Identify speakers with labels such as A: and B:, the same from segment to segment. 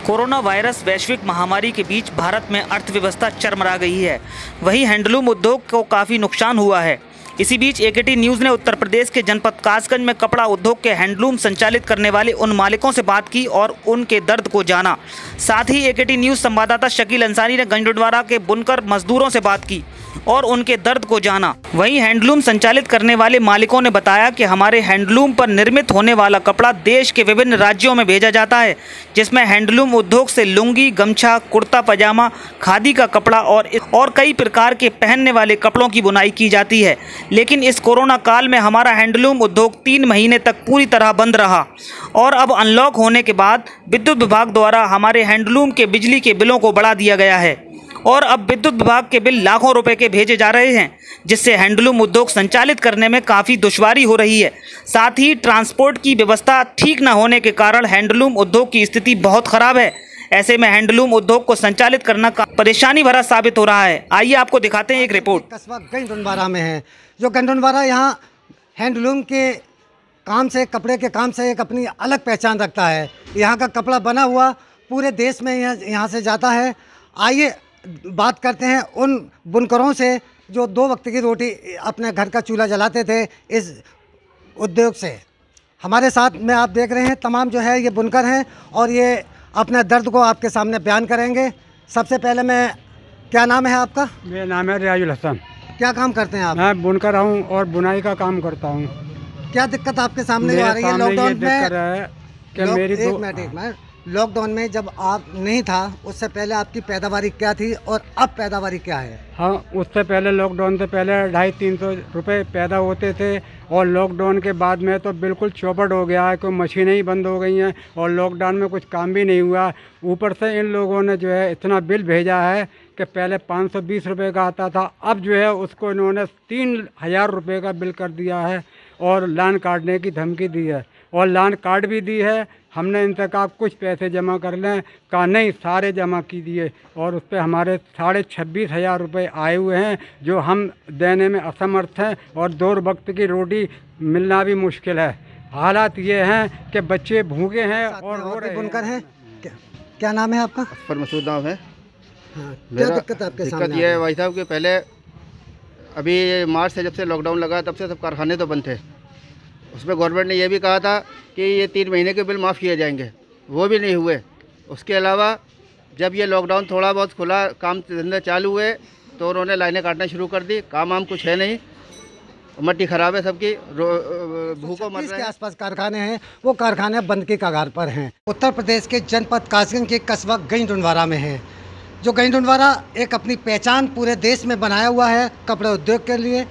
A: Corona virus वैश्विक महामारी के बीच भारत में अर्थव्यवस्था चरमरा गई है। वहीं हैंडलूम उद्योग को काफ़ी नुकसान हुआ है। इसी बीच एकेटी न्यूज़ ने उत्तर प्रदेश के जनपद कासगंज में कपड़ा उद्योग के हैंडलूम संचालित करने वाले उन मालिकों से बात की और उनके दर्द को जाना। साथ ही एकेटी न्यूज़ संवाददाता शकील अंसारी ने गंजडवारा के बुनकर मजदूरों से बात की और उनके दर्द को जाना। वहीं हैंडलूम संचालित करने वाले मालिकों ने बताया कि हमारे हैंडलूम पर निर्मित होने वाला कपड़ा देश के विभिन्न राज्यों में भेजा जाता है, जिसमें हैंडलूम उद्योग से लुंगी, गमछा, कुर्ता पजामा, खादी का कपड़ा और कई प्रकार के पहनने वाले कपड़ों की बुनाई की जाती है। लेकिन इस कोरोना काल में हमारा हैंडलूम उद्योग 3 महीने तक पूरी तरह बंद रहा और अब अनलॉक होने के बाद विद्युत विभाग द्वारा हमारे हैंडलूम के बिजली के बिलों को बढ़ा दिया गया है और अब विद्युत विभाग के बिल लाखों रुपए के भेजे जा रहे हैं, जिससे हैंडलूम उद्योग संचालित करने में काफ़ी दुश्वारी हो रही है। साथ ही ट्रांसपोर्ट की व्यवस्था ठीक न होने के कारण हैंडलूम उद्योग की स्थिति बहुत खराब है। ऐसे में हैंडलूम उद्योग को संचालित करना परेशानी भरा साबित हो रहा है। आइए आपको दिखाते हैं एक रिपोर्ट।
B: कस्बा गंजडवारा में है, जो गंजडवारा यहाँ हैंडलूम के काम से, कपड़े के काम से एक अपनी अलग पहचान रखता है। यहाँ का कपड़ा बना हुआ पूरे देश में यहाँ से जाता है। आइए बात करते हैं उन बुनकरों से जो 2 वक्त की रोटी अपने घर का चूल्हा जलाते थे इस उद्योग से। हमारे साथ में आप देख रहे हैं तमाम जो है ये बुनकर हैं और ये अपने दर्द को आपके सामने बयान करेंगे। सबसे पहले क्या नाम है आपका?
C: मेरा नाम है रियाजुल हसन।
B: क्या काम करते हैं आप?
C: मैं बुनकर हूँ और बुनाई का काम करता हूँ।
B: क्या दिक्कत आपके सामने आ रही है लॉकडाउन में? लॉकडाउन में जब आप नहीं था उससे पहले आपकी पैदावारी क्या थी और अब पैदावारी क्या है?
C: हाँ, उससे पहले लॉकडाउन से पहले 250-300 रुपये पैदा होते थे और लॉकडाउन के बाद में तो बिल्कुल चौपट हो गया है। कोई मशीनें ही बंद हो गई हैं और लॉकडाउन में कुछ काम भी नहीं हुआ। ऊपर से इन लोगों ने जो है इतना बिल भेजा है कि पहले 520 रुपये का आता था, अब जो है उसको इन्होंने 3000 रुपये का बिल कर दिया है और लाइन काटने की धमकी दी है और लाइन काट भी दी है। हमने इनसे कहा कुछ पैसे जमा कर लें, कहा नहीं, सारे जमा की दिए और उस पर हमारे 26,500 रुपये आए हुए हैं जो हम देने में असमर्थ हैं और 2 वक्त की रोटी मिलना भी मुश्किल है। हालात ये हैं कि बच्चे भूखे हैं और रो रहे
B: बुनकर हैं। क्या नाम है आपका?
D: पर मसूद नाम है।
B: हाँ, क्या दिक्कत आपके सामने?
D: दिक्कत ये है भाई साहब कि पहले अभी मार्च से जब से लॉकडाउन लगा तब से सब कारखाने तो बंद थे। उसमें गवर्नमेंट ने यह भी कहा था कि ये 3 महीने के बिल माफ़ किए जाएंगे, वो भी नहीं हुए। उसके अलावा जब ये लॉकडाउन थोड़ा बहुत खुला, काम धंधे चालू हुए तो उन्होंने लाइनें काटना शुरू कर दी। काम कुछ है नहीं, मट्टी ख़राब है सबकी, भूखों मर रहे हैं।
B: के आसपास कारखाने हैं, वो कारखाने बंद के कगार पर हैं। उत्तर प्रदेश के जनपद कासगंज के कस्बा गंजडवारा में है, जो गंजडवारा एक अपनी पहचान पूरे देश में बनाया हुआ है। कपड़े उद्योग के लिए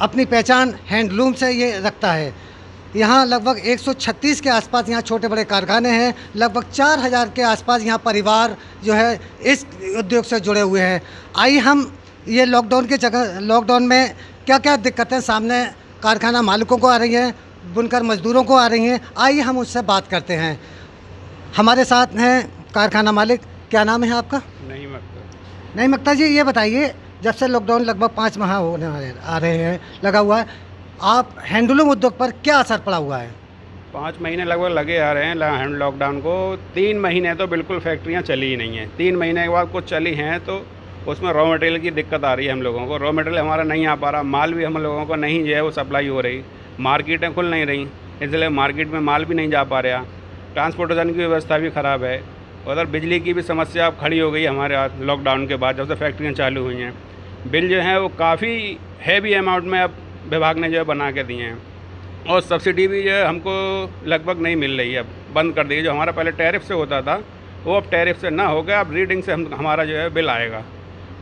B: अपनी पहचान हैंडलूम से ये रखता है। यहाँ लगभग 136 के आसपास यहाँ छोटे बड़े कारखाने हैं। लगभग 4000 के आसपास यहाँ परिवार जो है इस उद्योग से जुड़े हुए हैं। आइए हम ये लॉकडाउन में क्या क्या दिक्कतें सामने कारखाना मालिकों को आ रही हैं, बुनकर मजदूरों को आ रही हैं, आइए हम उससे बात करते हैं। हमारे साथ हैं कारखाना मालिक। क्या नाम है आपका? नहीं मक्ता जी, ये बताइए, जब से लॉकडाउन लगभग 5 माह होने आ रहे हैं लगा हुआ है, आप हैंडलूम उद्योग पर क्या असर पड़ा हुआ है?
E: 5 महीने लगभग लगे आ रहे हैं लॉकडाउन को। 3 महीने तो बिल्कुल फैक्ट्रियां चली ही नहीं हैं। 3 महीने के बाद कुछ चली हैं तो उसमें रॉ मटेरियल की दिक्कत आ रही है हम लोगों को। रॉ मटेरियल हमारा नहीं आ पा रहा, माल भी हम लोगों को नहीं जो है वो सप्लाई हो रही। मार्केटें खुल नहीं रही, इसलिए मार्केट में माल भी नहीं जा पा रहा। ट्रांसपोर्टेशन की व्यवस्था भी ख़राब है। उधर बिजली की भी समस्या अब खड़ी हो गई हमारे यहाँ लॉकडाउन के बाद, जब से फैक्ट्रियाँ चालू हुई हैं। बिल जो है वो काफ़ी हैवी अमाउंट में अब विभाग ने जो है बना के दिए हैं और सब्सिडी भी जो है हमको लगभग नहीं मिल रही है, अब बंद कर दी। जो हमारा पहले टैरिफ से होता था वो अब टैरिफ से ना हो गया, अब रीडिंग से हमारा जो है बिल आएगा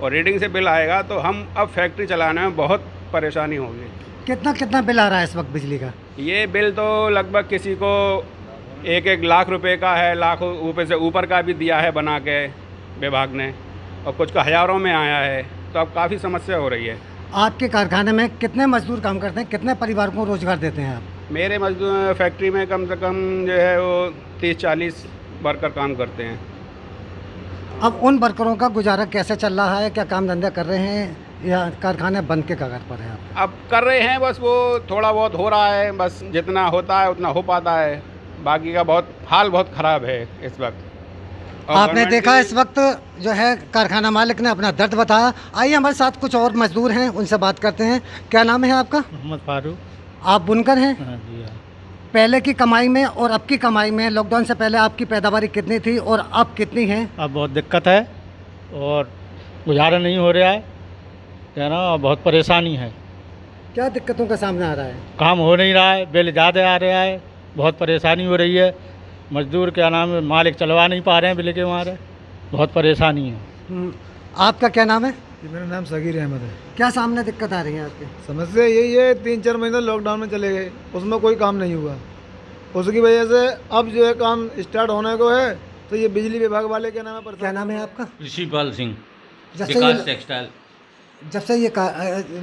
E: और रीडिंग से बिल आएगा तो हम अब फैक्ट्री चलाने में बहुत परेशानी होगी।
B: कितना बिल आ रहा है इस वक्त बिजली का?
E: ये बिल तो लगभग किसी को 1-1 लाख रुपए का है, लाख ऊपर से ऊपर का भी दिया है बना के विभाग ने, और कुछ का हज़ारों में आया है, तो अब काफ़ी समस्या हो रही है।
B: आपके कारखाने में कितने मजदूर काम करते हैं, कितने परिवार को रोजगार देते हैं आप?
E: मेरे मजदूर फैक्ट्री में कम से कम जो है वो 30-40 वर्कर काम करते हैं।
B: अब उन वर्करों का गुजारा कैसे चल रहा है? क्या काम धंधा कर रहे हैं या कारखाने बंद के कगार पर हैं?
E: अब कर रहे हैं, बस वो थोड़ा बहुत हो रहा है, बस जितना होता है उतना हो पाता है, बाकी का बहुत हाल बहुत ख़राब है इस वक्त। और
B: आपने देखा इस वक्त जो है कारखाना मालिक ने अपना दर्द बताया। आइए हमारे साथ कुछ और मजदूर हैं, उनसे बात करते हैं। क्या नाम है आपका?
F: मोहम्मद फारूक।
B: आप बुनकर हैं?
F: हाँ जी हाँ।
B: पहले की कमाई में और अब की कमाई में लॉकडाउन से पहले आपकी पैदावारी कितनी थी और अब कितनी है?
F: अब बहुत दिक्कत है और गुजारा नहीं हो रहा है ना, बहुत परेशानी है।
B: क्या दिक्कतों का सामना आ रहा है?
F: काम हो नहीं रहा है, बिल ज़्यादा आ रहा है, बहुत परेशानी हो रही है। मजदूर क्या नाम है, मालिक चलवा नहीं पा रहे हैं बिल के मारे, बहुत परेशानी है।
B: आपका क्या नाम है?
G: मेरा नाम सगीर अहमद है।
B: क्या सामने दिक्कत आ रही है आपकी?
G: समस्या यही है, 3-4 महीने लॉकडाउन में चले गए, उसमें कोई काम नहीं हुआ। उसकी वजह से अब जो है काम स्टार्ट होने को है, तो ये बिजली विभाग वाले के नाम है।
B: क्या नाम है आपका?
H: ऋषिपाल सिंह,
B: जब
H: विकास टेक्सटाइल।
B: से ये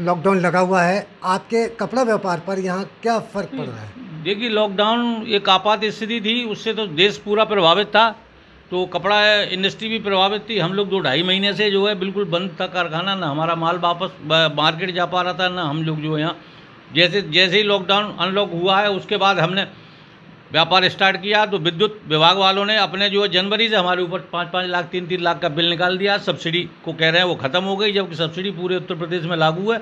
B: लॉकडाउन लगा हुआ है, आपके कपड़ा व्यापार पर यहाँ क्या फ़र्क पड़ रहा है?
H: देखिए, लॉकडाउन एक आपात स्थिति थी, उससे तो देश पूरा प्रभावित था, तो कपड़ा इंडस्ट्री भी प्रभावित थी। हम लोग 2-2.5 महीने से जो है बिल्कुल बंद था कारखाना, ना हमारा माल वापस मार्केट जा पा रहा था, ना हम लोग जो है यहाँ जैसे ही लॉकडाउन अनलॉक हुआ है उसके बाद हमने व्यापार स्टार्ट किया, तो विद्युत विभाग वालों ने अपने जो है जनवरी से हमारे ऊपर 5-5 लाख 3-3 लाख का बिल निकाल दिया। सब्सिडी को कह रहे हैं वो ख़त्म हो गई, जबकि सब्सिडी पूरे उत्तर प्रदेश में लागू है।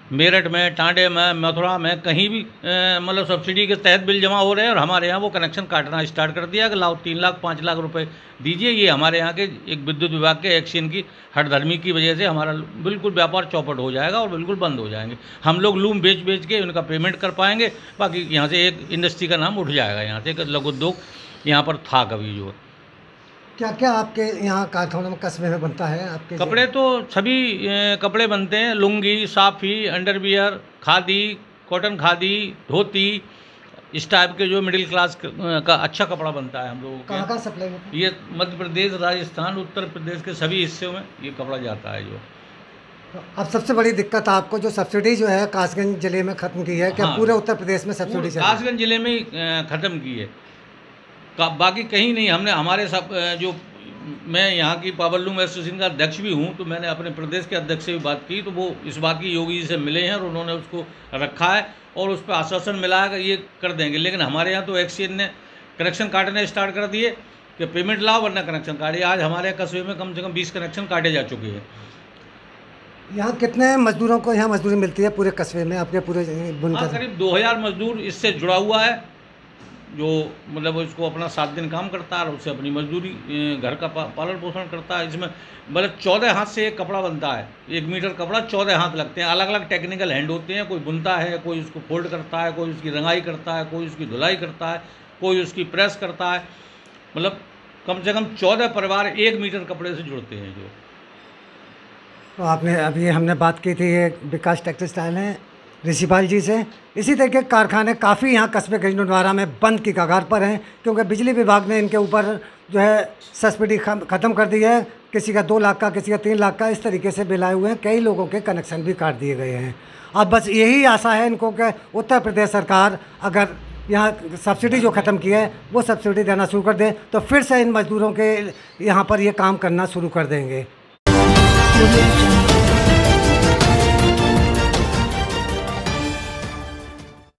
H: मेरठ में, टांडे में, मथुरा में कहीं भी मतलब सब्सिडी के तहत बिल जमा हो रहे हैं, और हमारे यहाँ वो कनेक्शन काटना स्टार्ट कर दिया कि लाओ 3 लाख 5 लाख रुपए दीजिए। ये हमारे यहाँ के एक विद्युत विभाग के एक्शन की हठधर्मी की वजह से हमारा बिल्कुल व्यापार चौपट हो जाएगा और बिल्कुल बंद हो जाएंगे। हम लोग लूम बेच के उनका पेमेंट कर पाएंगे, बाकी यहाँ से एक इंडस्ट्री का नाम उठ जाएगा, यहाँ से एक लघु उद्योग यहाँ पर था कभी जो।
B: क्या क्या आपके यहाँ कारखानों में कस्बे में बनता है? आपके
H: कपड़े तो सभी कपड़े बनते हैं, लुंगी, साफ़ी, अंडरवियर, खादी, कॉटन खादी, धोती, इस टाइप के जो मिडिल क्लास का अच्छा कपड़ा बनता है हम लोगों के।
B: कहाँ सप्लाई होता है?
H: ये मध्य प्रदेश, राजस्थान, उत्तर प्रदेश के सभी हिस्सों में ये कपड़ा जाता है जो।
B: अब सबसे बड़ी दिक्कत आपको जो सब्सिडी जो है कासगंज जिले में ख़त्म की है, क्या
H: हाँ,
B: पूरे उत्तर प्रदेश में सब्सिडी चल रही है?
H: कासगंज जिले में ही ख़त्म की है, बाकी कहीं नहीं। हमने हमारे सब जो, मैं यहाँ की पावर लूम एसोसिएशन का अध्यक्ष भी हूँ, तो मैंने अपने प्रदेश के अध्यक्ष से भी बात की, तो वो इस बात की योगी जी से मिले हैं और उन्होंने उसको रखा है और उस पर आश्वासन मिला है कि ये कर देंगे। लेकिन हमारे यहाँ तो एक्सीएन ने कनेक्शन काटने स्टार्ट कर दिए कि पेमेंट लाओ वरना कनेक्शन काटिए। आज हमारे कस्बे में कम से कम 20 कनेक्शन काटे जा चुके हैं।
B: यहाँ कितने मजदूरों को यहाँ मजदूरी मिलती है पूरे कस्बे में आपके पूरे बुनकर?
H: करीब 2000 मजदूर इससे जुड़ा हुआ है, जो मतलब इसको अपना 7 दिन काम करता है और उससे अपनी मजदूरी घर का पालन पोषण करता है। इसमें मतलब 14 हाथ से एक कपड़ा बनता है, 1 मीटर कपड़ा 14 हाथ लगते हैं। अलग अलग टेक्निकल हैंड होते हैं, कोई बुनता है, कोई उसको फोल्ड करता है, कोई उसकी रंगाई करता है, कोई उसकी धुलाई करता है, कोई उसकी प्रेस करता है। मतलब कम से कम 14 परिवार 1 मीटर कपड़े से जुड़ते हैं जो।
B: तो आपने अभी हमने बात की थी, ये विकास टेक्सटाइल हैं ऋषिपाल जी से। इसी तरह के कारखाने काफ़ी यहाँ कस्बे गंजनवारा में बंद की कगार पर हैं, क्योंकि बिजली विभाग ने इनके ऊपर जो है सब्सिडी ख़त्म कर दी है। किसी का 2 लाख का, किसी का 3 लाख का, इस तरीके से बिल आए हुए हैं। कई लोगों के कनेक्शन भी काट दिए गए हैं। अब बस यही आशा है इनको कि उत्तर प्रदेश सरकार अगर यहाँ सब्सिडी जो ख़त्म की है वो सब्सिडी देना शुरू कर दें, तो फिर से इन मज़दूरों के यहाँ पर ये काम करना शुरू कर देंगे।